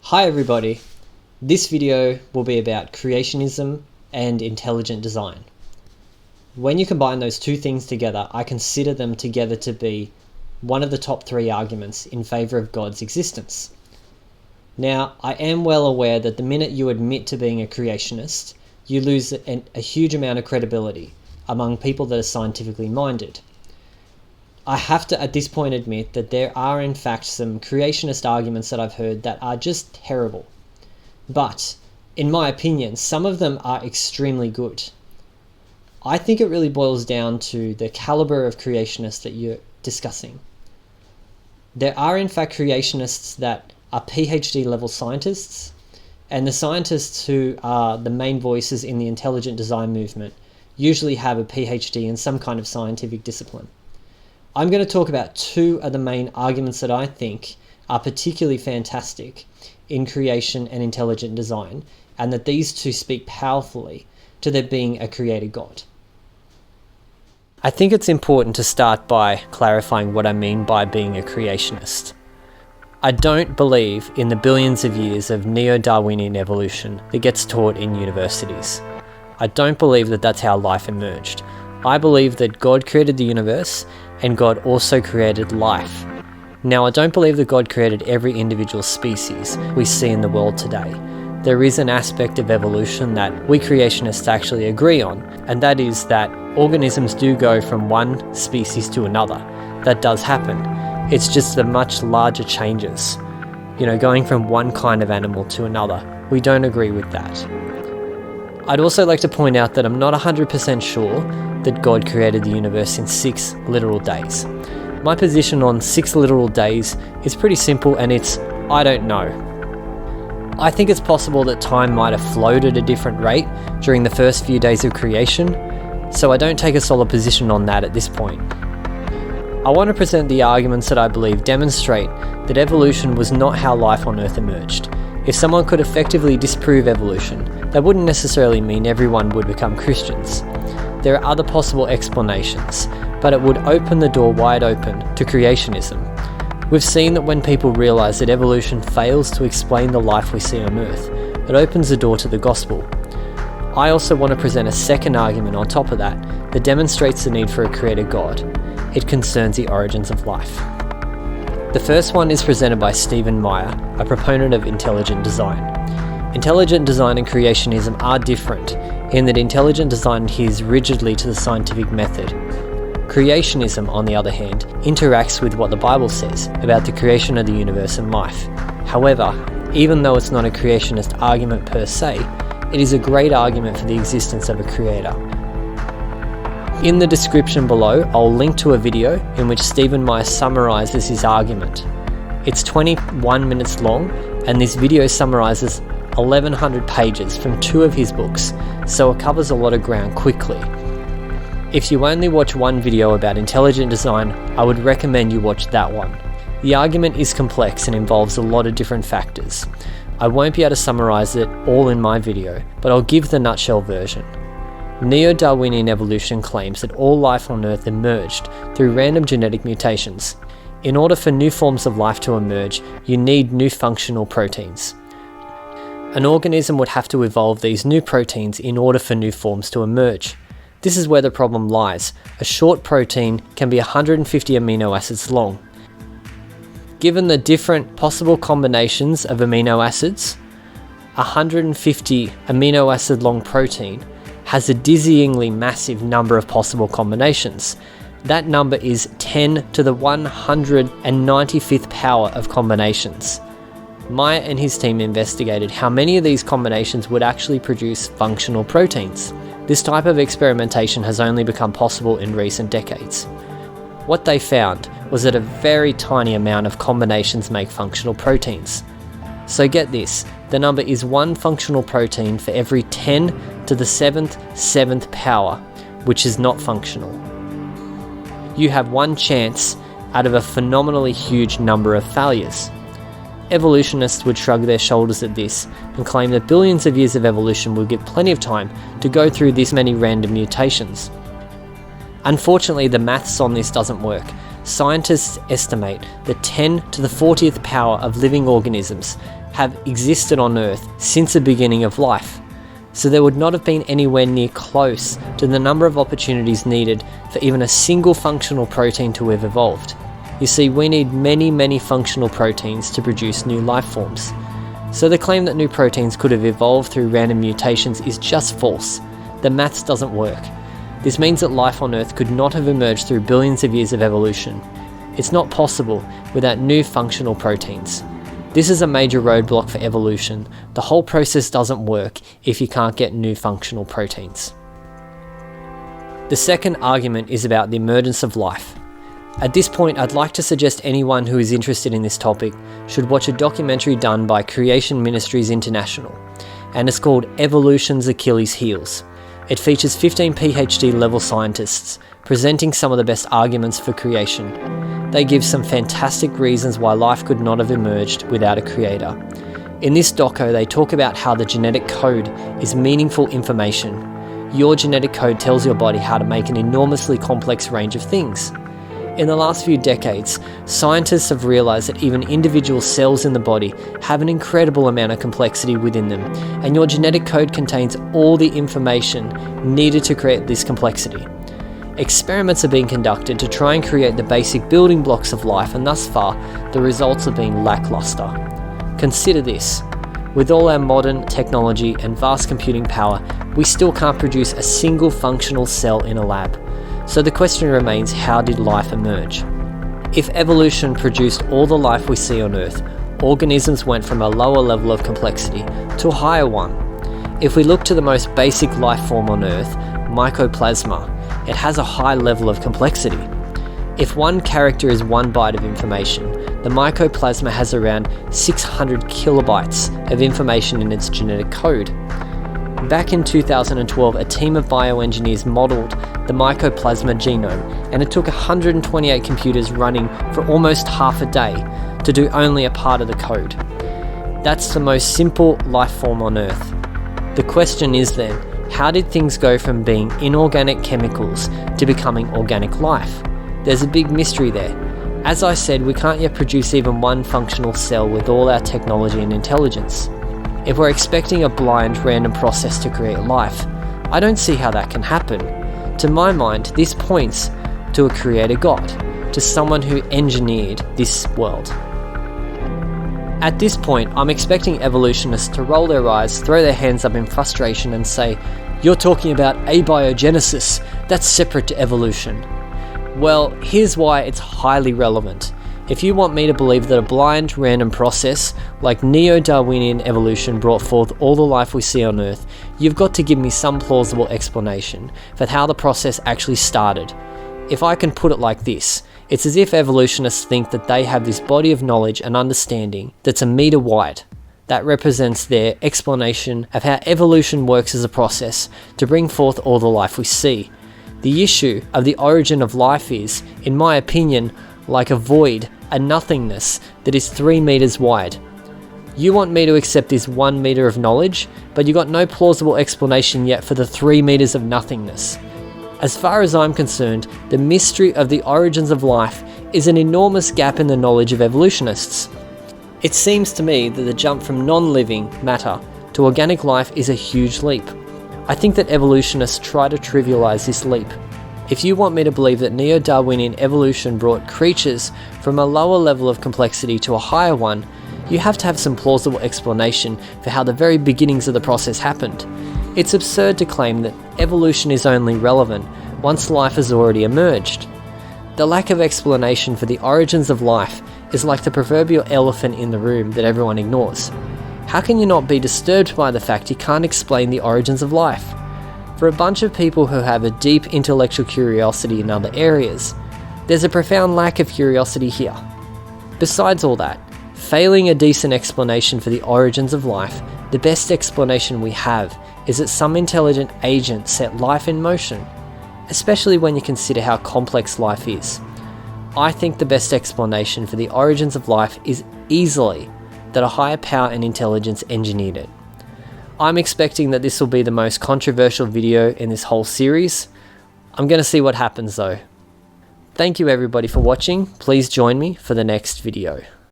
Hi everybody, this video will be about creationism and intelligent design. When you combine those two things together, I consider them together to be one of the top three arguments in favour of God's existence. Now, I am well aware that the minute you admit to being a creationist, you lose a huge amount of credibility among people that are scientifically minded. I have to at this point admit that there are in fact some creationist arguments that I've heard that are just terrible. But, in my opinion, some of them are extremely good. I think it really boils down to the caliber of creationists that you're discussing. There are in fact creationists that are PhD level scientists, and the scientists who are the main voices in the intelligent design movement usually have a PhD in some kind of scientific discipline. I'm going to talk about two of the main arguments that I think are particularly fantastic in creation and intelligent design, and that these two speak powerfully to there being a creator God. I think it's important to start by clarifying what I mean by being a creationist. I don't believe in the billions of years of neo-Darwinian evolution that gets taught in universities. I don't believe that that's how life emerged. I believe that God created the universe and God also created life. Now, I don't believe that God created every individual species we see in the world today. There is an aspect of evolution that we creationists actually agree on, and that is that organisms do go from one species to another. That does happen. It's just the much larger changes. Going from one kind of animal to another. We don't agree with that. I'd also like to point out that I'm not 100% sure that God created the universe in 6 literal days. My position on 6 literal days is pretty simple, and it's, I don't know. I think it's possible that time might have flowed at a different rate during the first few days of creation, so I don't take a solid position on that at this point. I want to present the arguments that I believe demonstrate that evolution was not how life on Earth emerged. If someone could effectively disprove evolution, that wouldn't necessarily mean everyone would become Christians. There are other possible explanations, but it would open the door wide open to creationism. We've seen that when people realise that evolution fails to explain the life we see on Earth, it opens the door to the gospel. I also want to present a second argument on top of that demonstrates the need for a creator God. It concerns the origins of life. The first one is presented by Meyer, a proponent of intelligent design. Intelligent design and creationism are different in that intelligent design adheres rigidly to the scientific method. Creationism, on the other hand, interacts with what the Bible says about the creation of the universe and life. However, even though it's not a creationist argument per se, it is a great argument for the existence of a creator. In the description below, I'll link to a video in which Meyer summarises his argument. It's 21 minutes long, and this video summarises 1,100 pages from 2 of his books, so it covers a lot of ground quickly. If you only watch one video about intelligent design, I would recommend you watch that one. The argument is complex and involves a lot of different factors. I won't be able to summarise it all in my video, but I'll give the nutshell version. Neo-Darwinian evolution claims that all life on Earth emerged through random genetic mutations. In order for new forms of life to emerge, you need new functional proteins. An organism would have to evolve these new proteins in order for new forms to emerge. This is where the problem lies. A short protein can be 150 amino acids long. Given the different possible combinations of amino acids, 150 amino acid long protein has a dizzyingly massive number of possible combinations. That number is 10 to the 195th power of combinations. Meyer and his team investigated how many of these combinations would actually produce functional proteins. This type of experimentation has only become possible in recent decades. What they found was that a very tiny amount of combinations make functional proteins. So get this, the number is 1 functional protein for every 10 to the 7th power, which is not functional. You have 1 chance out of a phenomenally huge number of failures. Evolutionists would shrug their shoulders at this and claim that billions of years of evolution would give plenty of time to go through this many random mutations. Unfortunately, the maths on this doesn't work, scientists estimate that 10 to the 40th power of living organisms have existed on Earth since the beginning of life. So there would not have been anywhere near close to the number of opportunities needed for even a single functional protein to have evolved. You see, we need many functional proteins to produce new life forms. So the claim that new proteins could have evolved through random mutations is just false. The maths doesn't work. This means that life on Earth could not have emerged through billions of years of evolution. It's not possible without new functional proteins. This is a major roadblock for evolution. The whole process doesn't work if you can't get new functional proteins. The second argument is about the emergence of life. At this point, I'd like to suggest anyone who is interested in this topic should watch a documentary done by Creation Ministries International, and it's called Evolution's Achilles Heels. It features 15 PhD level scientists presenting some of the best arguments for creation. They give some fantastic reasons why life could not have emerged without a creator. In this doco, they talk about how the genetic code is meaningful information. Your genetic code tells your body how to make an enormously complex range of things. In the last few decades, scientists have realized that even individual cells in the body have an incredible amount of complexity within them, and your genetic code contains all the information needed to create this complexity. Experiments are being conducted to try and create the basic building blocks of life, and thus far, the results have been lackluster. Consider this. With all our modern technology and vast computing power, we still can't produce a single functional cell in a lab. So the question remains, how did life emerge? If evolution produced all the life we see on Earth, organisms went from a lower level of complexity to a higher one. If we look to the most basic life form on Earth, mycoplasma, it has a high level of complexity. If one character is one byte of information, the mycoplasma has around 600 kilobytes of information in its genetic code. Back in 2012, a team of bioengineers modelled the mycoplasma genome, and it took 128 computers running for almost half a day to do only a part of the code. That's the most simple life form on Earth. The question is then, how did things go from being inorganic chemicals to becoming organic life? There's a big mystery there. As I said, we can't yet produce even one functional cell with all our technology and intelligence. If we're expecting a blind, random process to create life, I don't see how that can happen. To my mind, this points to a creator god, to someone who engineered this world. At this point, I'm expecting evolutionists to roll their eyes, throw their hands up in frustration and say, "You're talking about abiogenesis, that's separate to evolution." Well, here's why it's highly relevant. If you want me to believe that a blind, random process like neo-Darwinian evolution brought forth all the life we see on Earth, you've got to give me some plausible explanation for how the process actually started. If I can put it like this, it's as if evolutionists think that they have this body of knowledge and understanding that's a meter wide. That represents their explanation of how evolution works as a process to bring forth all the life we see. The issue of the origin of life is, in my opinion, like a void, a nothingness that is 3 meters wide. You want me to accept this 1 meter of knowledge, but you got no plausible explanation yet for the 3 meters of nothingness. As far as I'm concerned, the mystery of the origins of life is an enormous gap in the knowledge of evolutionists. It seems to me that the jump from non-living matter to organic life is a huge leap. I think that evolutionists try to trivialize this leap. If you want me to believe that neo-Darwinian evolution brought creatures from a lower level of complexity to a higher one, you have to have some plausible explanation for how the very beginnings of the process happened. It's absurd to claim that evolution is only relevant once life has already emerged. The lack of explanation for the origins of life is like the proverbial elephant in the room that everyone ignores. How can you not be disturbed by the fact you can't explain the origins of life? For a bunch of people who have a deep intellectual curiosity in other areas, there's a profound lack of curiosity here. Besides all that, failing a decent explanation for the origins of life, the best explanation we have is that some intelligent agent set life in motion, especially when you consider how complex life is. I think the best explanation for the origins of life is easily that a higher power and intelligence engineered it. I'm expecting that this will be the most controversial video in this whole series. I'm going to see what happens though. Thank you everybody for watching. Please join me for the next video.